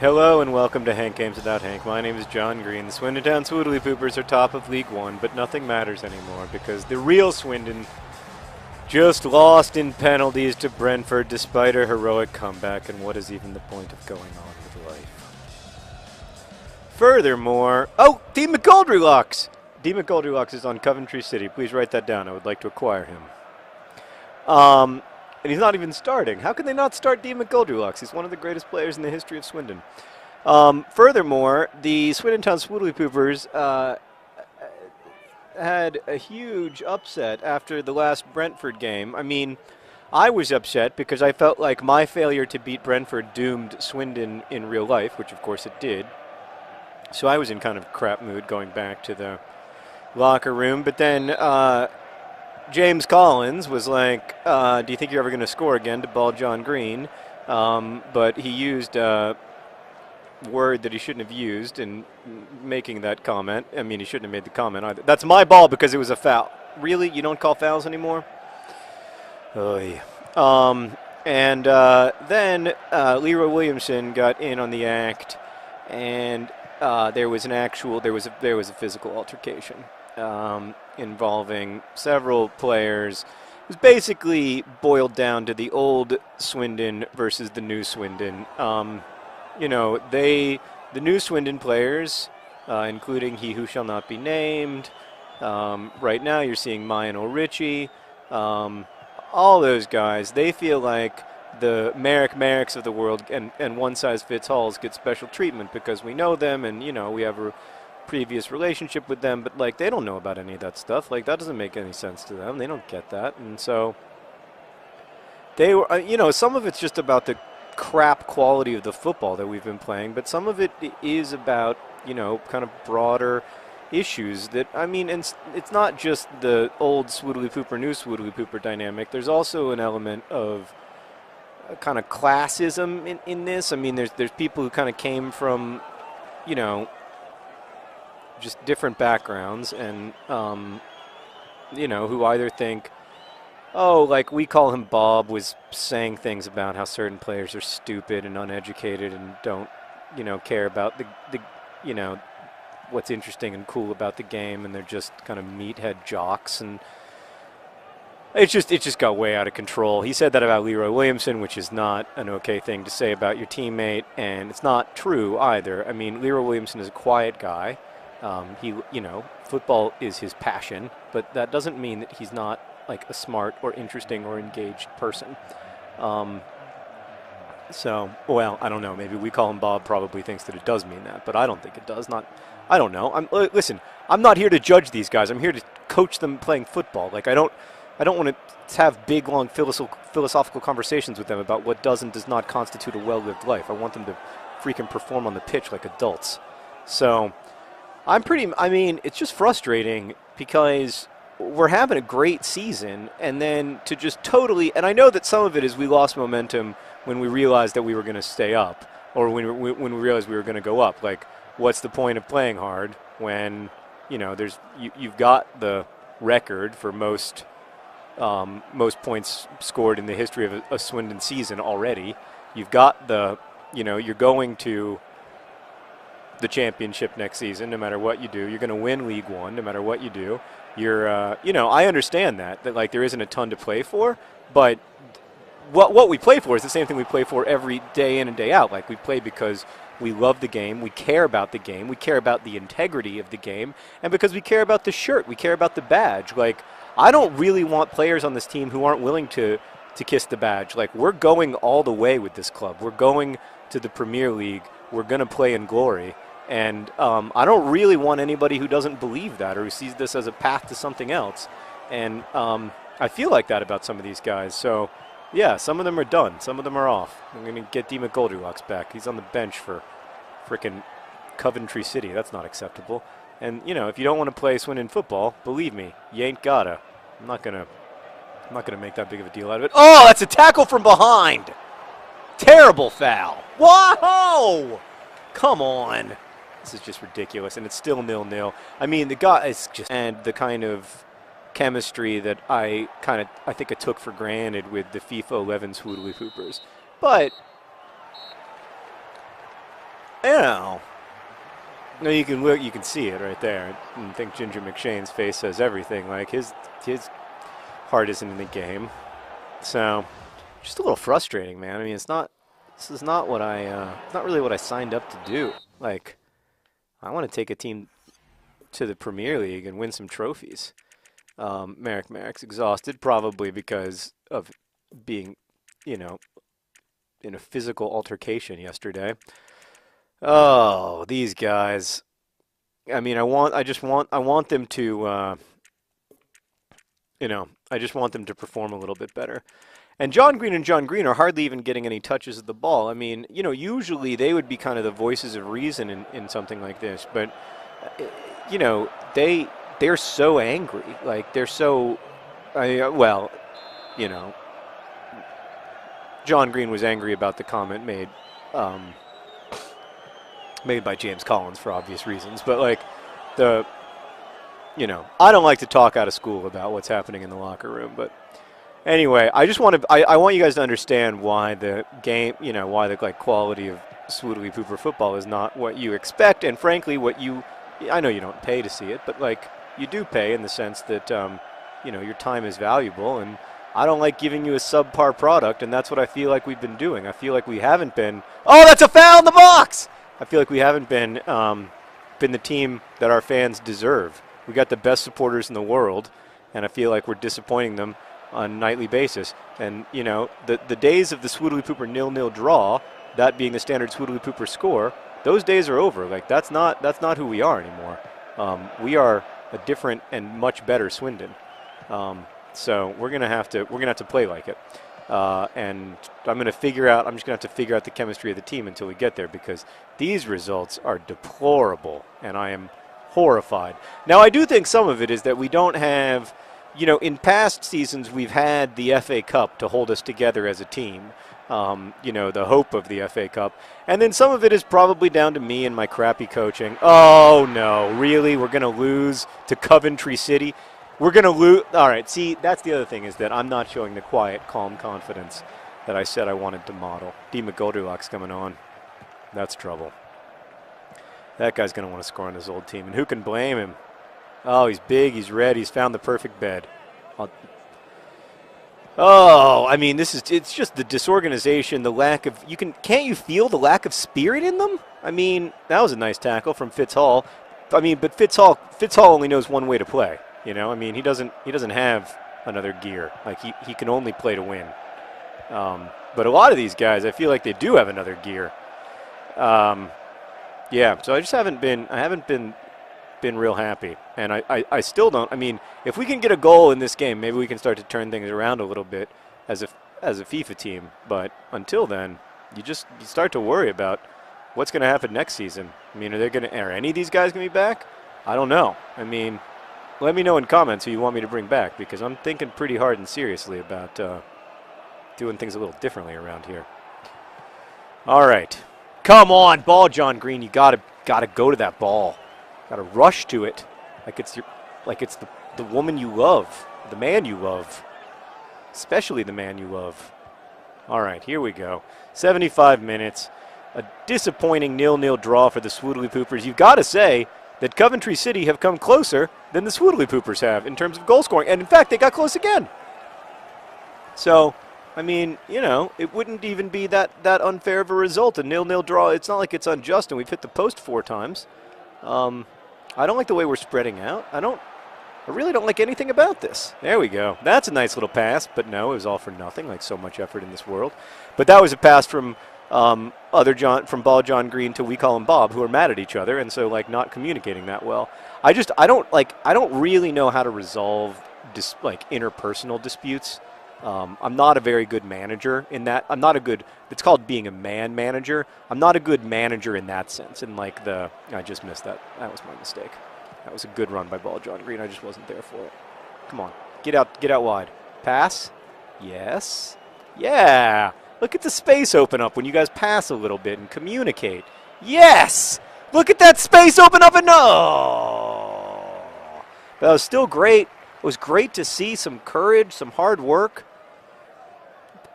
Hello and welcome to Hank Games Without Hank. My name is John Green. The Swindon Town Swoodilypoopers are top of League One, but nothing matters anymore because the real Swindon just lost in penalties to Brentford despite a heroic comeback, and what is even the point of going on with life? Furthermore, Dean McGoldrylocks! Dean McGoldrylocks is on Coventry City. Please write that down. I would like to acquire him. And he's not even starting. How can they not start Dean McGoldrylocks? He's one of the greatest players in the history of Swindon. Furthermore, the Swindon Town Swoodilypoopers had a huge upset after the last Brentford game. I mean, I was upset because I felt like my failure to beat Brentford doomed Swindon in real life, which of course it did. So I was in kind of crap mood going back to the locker room. But then James Collins was like, do you think you're ever going to score again, to ball John Green? But he used a word that he shouldn't have used in making that comment. I mean, he shouldn't have made the comment either. That's my ball because it was a foul. Really? You don't call fouls anymore? Oh, yeah. Then Leroy Williamson got in on the act, and there was a physical altercation involving several players. It was basically boiled down to the old Swindon versus the new Swindon. The new Swindon players, including he who shall not be named. Right now you're seeing Mayan O'Ritchie. All those guys, they feel like the Merricks of the world and one-size-fits-alls get special treatment because we know them and, we have a previous relationship with them, but like they don't know about any of that stuff. Like that doesn't make any sense to them. They don't get that. And so they were, some of it's just about the crap quality of the football that we've been playing, but some of it is about, kind of broader issues that, and it's not just the old Swoodilypooper, new Swoodilypooper dynamic. There's also an element of kind of classism in this. I mean, there's people who kind of came from, just different backgrounds and, who either think, like we call him Bob was saying things about how certain players are stupid and uneducated and don't, care about the what's interesting and cool about the game, and they're just kind of meathead jocks, and it just got way out of control. He said that about Leroy Williamson, which is not an okay thing to say about your teammate, and it's not true either. I mean, Leroy Williamson is a quiet guy. Football is his passion, but that doesn't mean that he's not like a smart or interesting or engaged person. Well, I don't know. Maybe we call him Bob probably thinks that it does mean that, but I don't think it does. I don't know. Listen, I'm not here to judge these guys. I'm here to coach them playing football. Like I don't want to have big, long philosophical conversations with them about what does and does not constitute a well-lived life. I want them to freaking perform on the pitch like adults. So it's just frustrating because we're having a great season, and then to just totally, and I know that some of it is we lost momentum when we realized that we were going to stay up, or when we realized we were going to go up. Like, what's the point of playing hard when, you've got the record for most points scored in the history of a Swindon season already. You've got the, you're going to the championship next season no matter what you do. You're going to win League One no matter what you do. You're, I understand that like there isn't a ton to play for, but what we play for is the same thing we play for every day in and day out. Like we play because we love the game, we care about the game, we care about the integrity of the game, and because we care about the shirt, we care about the badge. Like I don't really want players on this team who aren't willing to kiss the badge. Like we're going all the way with this club. We're going to the Premier League. We're going to play in glory. And I don't really want anybody who doesn't believe that or who sees this as a path to something else. And I feel like that about some of these guys. So, yeah, some of them are done. Some of them are off. I'm going to get Dean McGoldrylocks back. He's on the bench for frickin' Coventry City. That's not acceptable. And, if you don't want to play Swindon football, believe me, you ain't gotta. I'm not gonna make that big of a deal out of it. Oh, that's a tackle from behind. Terrible foul. Whoa! Come on. This is just ridiculous, and it's still 0-0. I mean, the guy is just, and the kind of chemistry that I think I took for granted with the FIFA 11 Swoodilypoopers. But Yeah. No, you can look. You can see it right there. I think Ginger McShane's face says everything. Like his heart isn't in the game. So, just a little frustrating, man. I mean, it's not. This is not what I. It's not really what I signed up to do. Like, I want to take a team to the Premier League and win some trophies. Merrick's exhausted, probably because of being, you know, in a physical altercation yesterday. Oh, these guys. I mean, I want them to, I just want them to perform a little bit better. And John Green are hardly even getting any touches of the ball. I mean, usually they would be kind of the voices of reason in something like this, but they're so angry. Like they're so, John Green was angry about the comment made by James Collins for obvious reasons, but like I don't like to talk out of school about what's happening in the locker room, but anyway, I want you guys to understand why the game, why the quality of Swoodilypooper football is not what you expect, and frankly, I know you don't pay to see it, but you do pay in the sense that your time is valuable, and I don't like giving you a subpar product, and that's what I feel like we've been doing. I feel like we haven't been. Oh, that's a foul in the box! I feel like we haven't been the team that our fans deserve. We got the best supporters in the world, and I feel like we're disappointing them on a nightly basis. And the days of the Swoodilypooper 0-0 draw, that being the standard Swoodilypooper score, those days are over. Like that's not who we are anymore. We are a different and much better Swindon. So we're gonna have to play like it. And I'm just gonna have to figure out the chemistry of the team until we get there, because these results are deplorable, and I am horrified. Now, I do think some of it is that we don't have, in past seasons we've had the FA Cup to hold us together as a team. The hope of the FA Cup. And then some of it is probably down to me and my crappy coaching. Oh, no, really? We're going to lose to Coventry City? We're going to lose. All right, see, that's the other thing, is that I'm not showing the quiet, calm confidence that I said I wanted to model. D. McGoldrick's coming on. That's trouble. That guy's going to want to score on his old team, and who can blame him? Oh, he's big, he's red, he's found the perfect bed. Oh, I mean, it's just the disorganization, the lack of, can't you feel the lack of spirit in them? I mean, that was a nice tackle from Fitzhall. I mean, but Fitzhall only knows one way to play, I mean, he doesn't have another gear. Like, he can only play to win. But a lot of these guys, I feel like they do have another gear. Yeah, so I haven't been real happy, and I still don't. I mean, if we can get a goal in this game, maybe we can start to turn things around a little bit as a FIFA team. But until then, you start to worry about what's going to happen next season. I mean, are any of these guys going to be back? I don't know. I mean, let me know in comments who you want me to bring back, because I'm thinking pretty hard and seriously about doing things a little differently around here. All right, come on, ball, John Green. You gotta go to that ball. Got to rush to it, like it's the woman you love, the man you love, especially the man you love. All right, here we go. 75 minutes, a disappointing 0-0 draw for the Swoodilypoopers. You've got to say that Coventry City have come closer than the Swoodilypoopers have in terms of goal scoring, and in fact, they got close again. So, I mean, it wouldn't even be that unfair of a result. A 0-0 draw. It's not like it's unjust, and we've hit the post 4 times. I don't like the way we're spreading out. I really don't like anything about this. There we go. That's a nice little pass, but no, it was all for nothing, like so much effort in this world. But that was a pass from Ball John Green to we call him Bob, who are mad at each other, and so not communicating that well. I don't really know how to resolve interpersonal disputes. I'm not a very good manager in that. It's called being a man manager. I'm not a good manager in that sense. And I just missed that. That was my mistake. That was a good run by Ball John Green. I just wasn't there for it. Come on, get out wide. Pass. Yes. Yeah. Look at the space open up when you guys pass a little bit and communicate. Yes. Look at that space open up, and no. That was still great. It was great to see some courage, some hard work.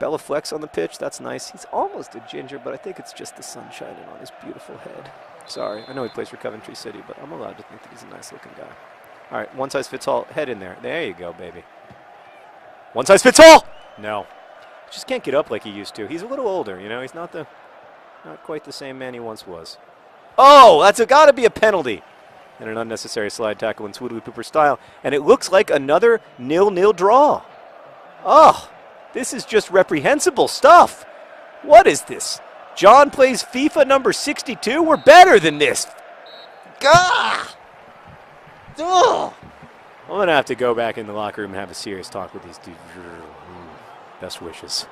Bella Flex on the pitch. That's nice. He's almost a ginger, but I think it's just the sun shining on his beautiful head. Sorry. I know he plays for Coventry City, but I'm allowed to think that he's a nice-looking guy. All right, one size fits all. Head in there. There you go, baby. One size fits all! No. Just can't get up like he used to. He's a little older, you know. He's not quite the same man he once was. Oh, that's got to be a penalty. And an unnecessary slide tackle in Swoodilypooper style. And it looks like another 0-0 draw. Oh, this is just reprehensible stuff. What is this? John plays FIFA number 62? We're better than this. Gah! Ugh. I'm going to have to go back in the locker room and have a serious talk with these dudes. Best wishes.